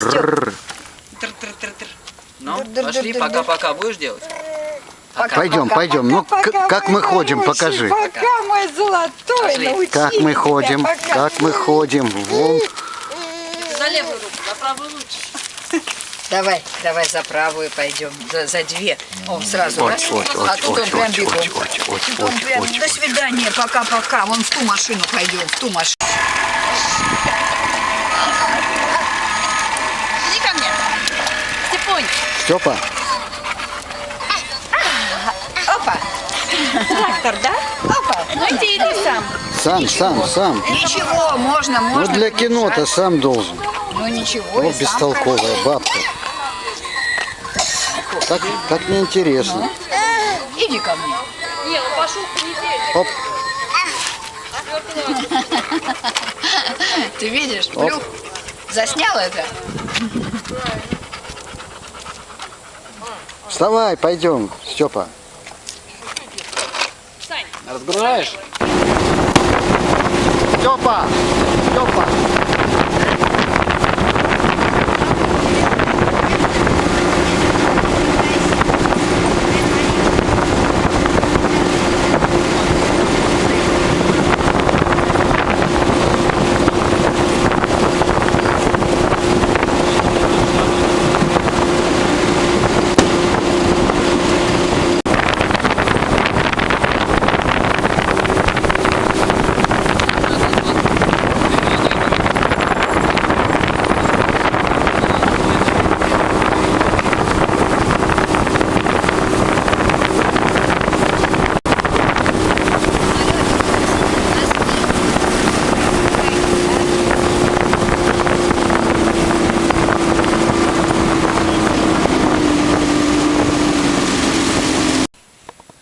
Рррр. Ну, пошли, пока-пока будешь делать? Пойдем, пойдем. Ну, как мы ходим, покажи. Пока, мой золотой, научи Как мы меня, ходим, пока. как мы ходим. Вон. За левую руку, за правую лучше. Давай за правую пойдем, за две. О, сразу, Ой, да? ой, ой, А тут он прям бегом. Тут он прям, ой, до свидания, пока-пока. Вон в ту машину пойдем, в ту машину. Иди ко мне. Степунь. Степа, Опа. Трактор, да? Опа. Ну иди сам. сам. Ничего, можно. Ну, для кино-то сам должен. Ну ничего, Ну, и сам бестолковая бабка. Так неинтересно. хорошо. Иди ко мне. Не, ну пошел в понедельник. Оп, Ты видишь, плюх. Заснял это? вставай, пойдем, Степа. Разгружаешь? Степа, Степа.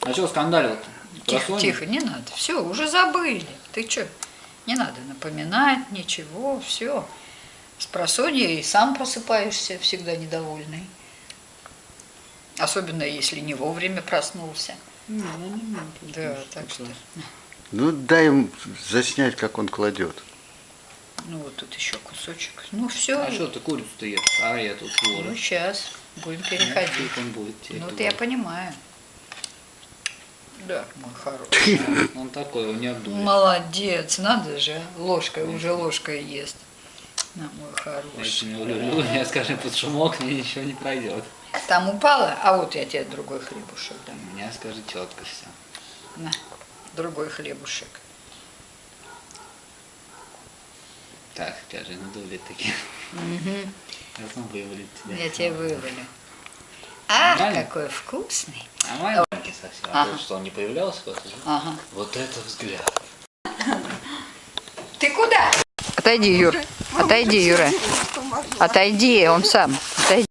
А что скандалил-то? Тихо, не надо. Все, уже забыли. Ты что? Не надо напоминать ничего, все. С просонья и сам просыпаешься всегда недовольный. Особенно если не вовремя проснулся. Да, так что. Ну, дай им заснять, как он кладет. Ну вот тут еще кусочек. Ну все. А что ты курицу-то ешь? А я тут Ну вору. сейчас будем переходить. Он будет тебе. Ну туда. это я понимаю. Да, мой хороший. Он такой, он не обдумает. Молодец, надо же. Ложкой, уже ложкой ест. На, мой хороший. Я, скажем, под шумок мне ничего не пройдет. Там упала, а вот я тебе другой хлебушек дам. У меня, скажи, четко все. На, другой хлебушек. Так, скажи, надули такие. Угу. Сейчас он вывалит тебя. Я тебе вывалю. Ах, Нормально? какой вкусный. А маленький совсем. А Ага. то, что он не появлялся после. Ага. Вот это взгляд. Ты куда? Отойди, Юр. Отойди, Юра. Отойди, он сам. Отойди.